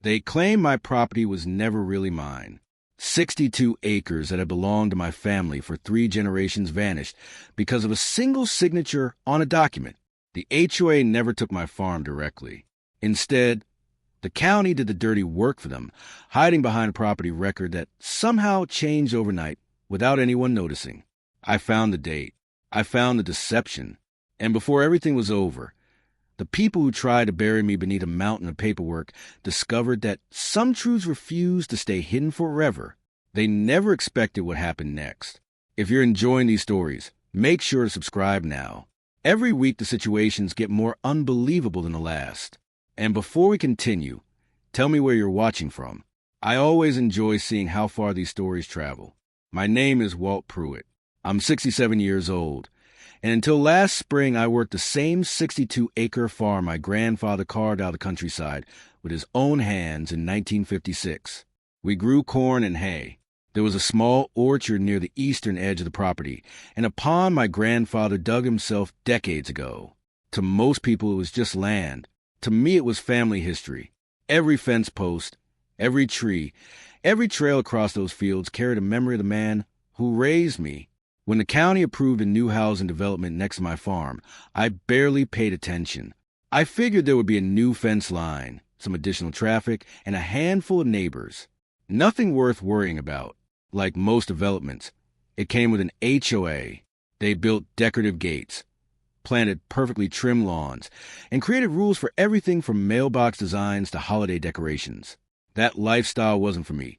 They claimed my property was never really mine. 62 acres that had belonged to my family for 3 generations vanished because of a single signature on a document. The HOA never took my farm directly. Instead, the county did the dirty work for them, hiding behind a property record that somehow changed overnight without anyone noticing. I found the date. I found the deception. And before everything was over, the people who tried to bury me beneath a mountain of paperwork discovered that some truths refused to stay hidden forever. They never expected what happened next. If you're enjoying these stories, make sure to subscribe now. Every week the situations get more unbelievable than the last. And before we continue, tell me where you're watching from. I always enjoy seeing how far these stories travel. My name is Walt Pruitt. I'm 67 years old. And until last spring, I worked the same 62-acre farm my grandfather carved out of the countryside with his own hands in 1956. We grew corn and hay. There was a small orchard near the eastern edge of the property, and a pond my grandfather dug himself decades ago. To most people, it was just land. To me, it was family history. Every fence post, every tree, every trail across those fields carried a memory of the man who raised me. When the county approved a new housing development next to my farm, I barely paid attention. I figured there would be a new fence line, some additional traffic, and a handful of neighbors. Nothing worth worrying about. Like most developments, it came with an HOA. They built decorative gates, planted perfectly trimmed lawns, and created rules for everything from mailbox designs to holiday decorations. That lifestyle wasn't for me,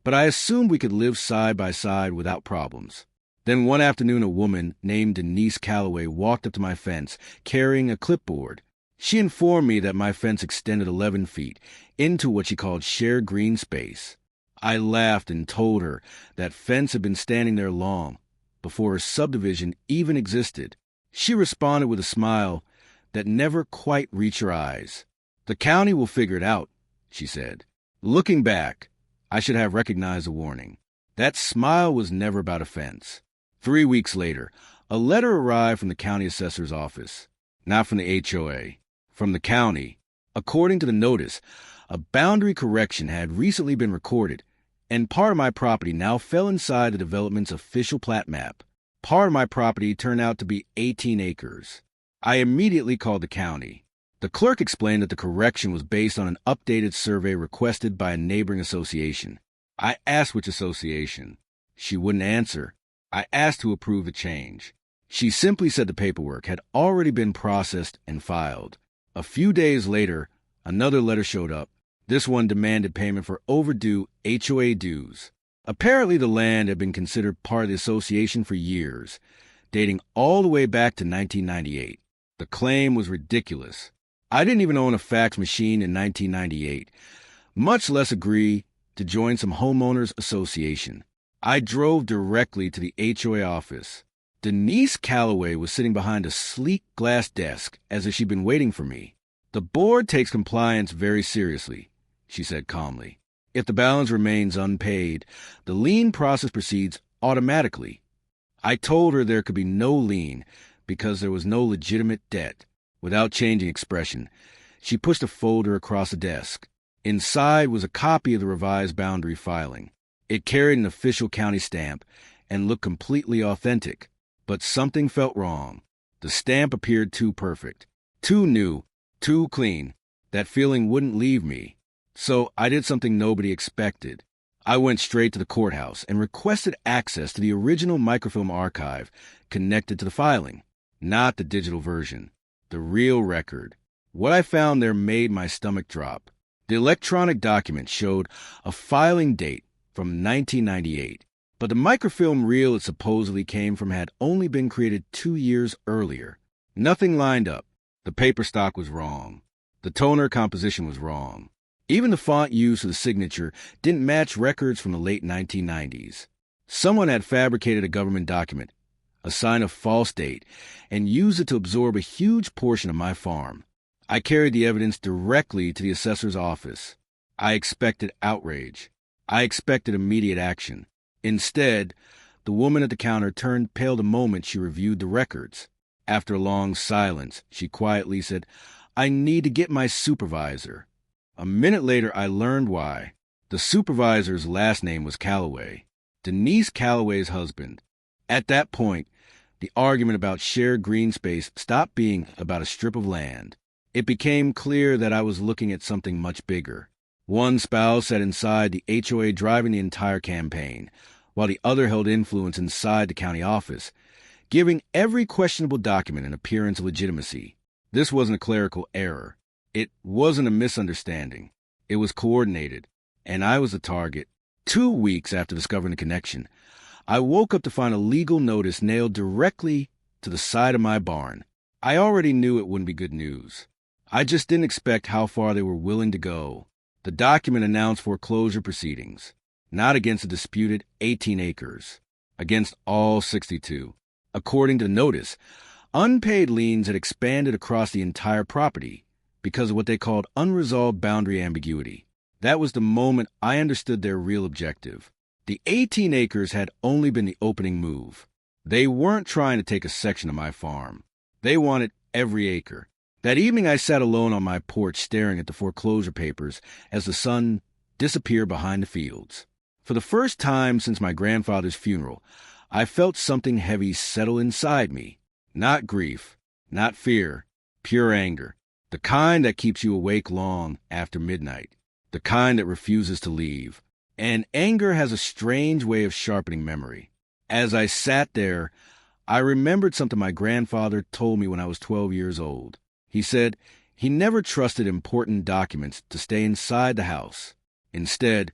but I assumed we could live side by side without problems. Then one afternoon, a woman named Denise Calloway walked up to my fence carrying a clipboard. She informed me that my fence extended 11 feet into what she called shared green space. I laughed and told her that fence had been standing there long, before a subdivision even existed. She responded with a smile that never quite reached her eyes. "The county will figure it out," she said. Looking back, I should have recognized the warning. That smile was never about a fence. 3 weeks later, a letter arrived from the county assessor's office. Not from the HOA, from the county. According to the notice, a boundary correction had recently been recorded, and part of my property now fell inside the development's official plat map. Part of my property turned out to be 18 acres. I immediately called the county. The clerk explained that the correction was based on an updated survey requested by a neighboring association. I asked which association. She wouldn't answer. I asked to approve the change. She simply said the paperwork had already been processed and filed. A few days later, another letter showed up. This one demanded payment for overdue HOA dues. Apparently, the land had been considered part of the association for years, dating all the way back to 1998. The claim was ridiculous. I didn't even own a fax machine in 1998, much less agree to join some homeowners association. I drove directly to the HOA office. Denise Calloway was sitting behind a sleek glass desk as if she'd been waiting for me. "The board takes compliance very seriously," she said calmly. "If the balance remains unpaid, the lien process proceeds automatically." I told her there could be no lien because there was no legitimate debt. Without changing expression, she pushed a folder across the desk. Inside was a copy of the revised boundary filing. It carried an official county stamp and looked completely authentic. But something felt wrong. The stamp appeared too perfect, too new, too clean. That feeling wouldn't leave me. So I did something nobody expected. I went straight to the courthouse and requested access to the original microfilm archive connected to the filing. Not the digital version. The real record. What I found there made my stomach drop. The electronic document showed a filing date from 1998, but the microfilm reel it supposedly came from had only been created 2 years earlier. Nothing lined up. The paper stock was wrong. The toner composition was wrong. Even the font used for the signature didn't match records from the late 1990s. Someone had fabricated a government document, assigned a false date, and used it to absorb a huge portion of my farm. I carried the evidence directly to the assessor's office. I expected outrage. I expected immediate action. Instead, the woman at the counter turned pale the moment she reviewed the records. After a long silence, she quietly said, "I need to get my supervisor." A minute later, I learned why. The supervisor's last name was Calloway, Denise Calloway's husband. At that point, the argument about shared green space stopped being about a strip of land. It became clear that I was looking at something much bigger. One spouse sat inside the HOA driving the entire campaign, while the other held influence inside the county office, giving every questionable document an appearance of legitimacy. This wasn't a clerical error. It wasn't a misunderstanding. It was coordinated, and I was the target. 2 weeks after discovering the connection, I woke up to find a legal notice nailed directly to the side of my barn. I already knew it wouldn't be good news. I just didn't expect how far they were willing to go. The document announced foreclosure proceedings, not against the disputed 18 acres, against all 62. According to the notice, unpaid liens had expanded across the entire property because of what they called unresolved boundary ambiguity. That was the moment I understood their real objective. The 18 acres had only been the opening move. They weren't trying to take a section of my farm. They wanted every acre. That evening, I sat alone on my porch staring at the foreclosure papers as the sun disappeared behind the fields. For the first time since my grandfather's funeral, I felt something heavy settle inside me. Not grief, not fear, pure anger. The kind that keeps you awake long after midnight. The kind that refuses to leave. And anger has a strange way of sharpening memory. As I sat there, I remembered something my grandfather told me when I was 12 years old. He said he never trusted important documents to stay inside the house. Instead,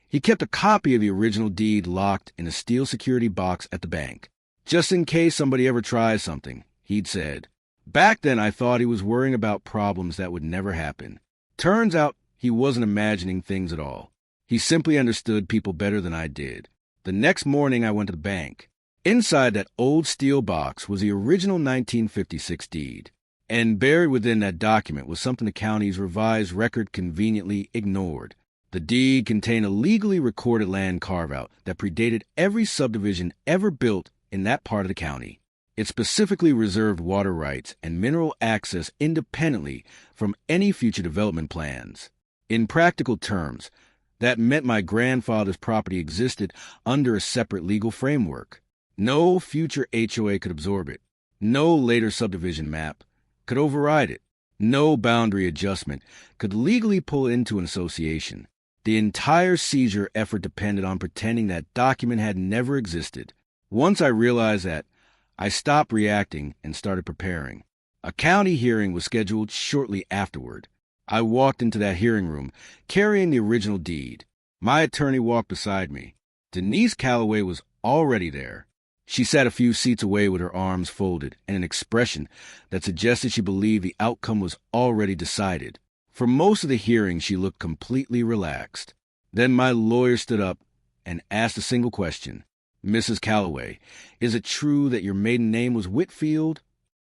he kept a copy of the original deed locked in a steel security box at the bank. Just in case somebody ever tries something, he'd said. Back then, I thought he was worrying about problems that would never happen. Turns out he wasn't imagining things at all. He simply understood people better than I did. The next morning, I went to the bank. Inside that old steel box was the original 1956 deed. And buried within that document was something the county's revised record conveniently ignored. The deed contained a legally recorded land carve-out that predated every subdivision ever built in that part of the county. It specifically reserved water rights and mineral access independently from any future development plans. In practical terms, that meant my grandfather's property existed under a separate legal framework. No future HOA could absorb it. No later subdivision map could override it. No boundary adjustment could legally pull it into an association. The entire seizure effort depended on pretending that document had never existed. Once I realized that, I stopped reacting and started preparing. A county hearing was scheduled shortly afterward. I walked into that hearing room, carrying the original deed. My attorney walked beside me. Denise Calloway was already there. She sat a few seats away with her arms folded and an expression that suggested she believed the outcome was already decided. For most of the hearing, she looked completely relaxed. Then my lawyer stood up and asked a single question. Mrs. Calloway, is it true that your maiden name was Whitfield?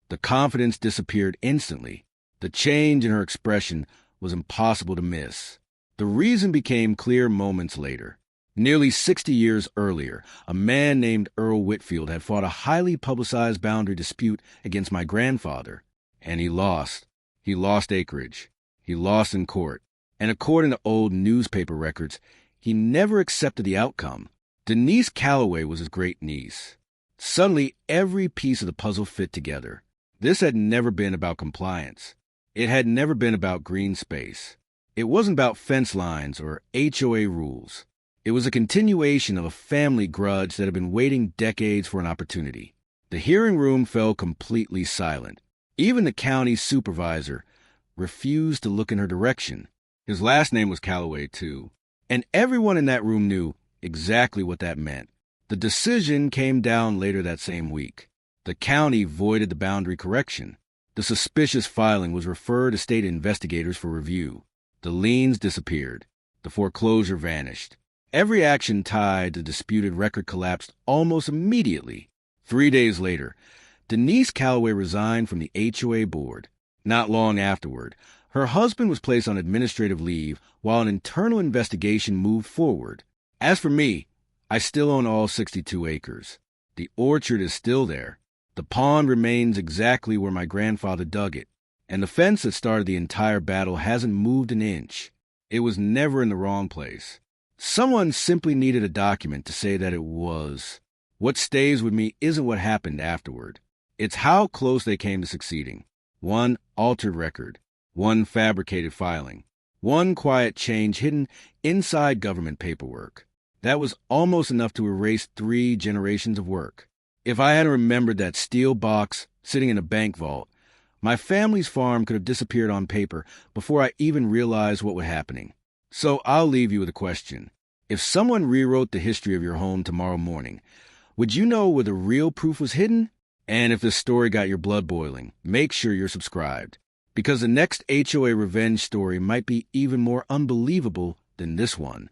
The confidence disappeared instantly. The change in her expression was impossible to miss. The reason became clear moments later. Nearly 60 years earlier, a man named Earl Whitfield had fought a highly publicized boundary dispute against my grandfather, and he lost. He lost acreage. He lost in court. And according to old newspaper records, he never accepted the outcome. Denise Calloway was his great-niece. Suddenly, every piece of the puzzle fit together. This had never been about compliance. It had never been about green space. It wasn't about fence lines or HOA rules. It was a continuation of a family grudge that had been waiting decades for an opportunity. The hearing room fell completely silent. Even the county supervisor refused to look in her direction. His last name was Calloway, too. And everyone in that room knew exactly what that meant. The decision came down later that same week. The county voided the boundary correction. The suspicious filing was referred to state investigators for review. The liens disappeared. The foreclosure vanished. Every action tied to the disputed record collapsed almost immediately. 3 days later, Denise Calloway resigned from the HOA board. Not long afterward, her husband was placed on administrative leave while an internal investigation moved forward. As for me, I still own all 62 acres. The orchard is still there. The pond remains exactly where my grandfather dug it. And the fence that started the entire battle hasn't moved an inch. It was never in the wrong place. Someone simply needed a document to say that it was. What stays with me isn't what happened afterward. It's how close they came to succeeding. One altered record. One fabricated filing. One quiet change hidden inside government paperwork. That was almost enough to erase 3 generations of work. If I hadn't remembered that steel box sitting in a bank vault, my family's farm could have disappeared on paper before I even realized what was happening. So I'll leave you with a question. If someone rewrote the history of your home tomorrow morning, would you know where the real proof was hidden? And if this story got your blood boiling, make sure you're subscribed, because the next HOA Revenge story might be even more unbelievable than this one.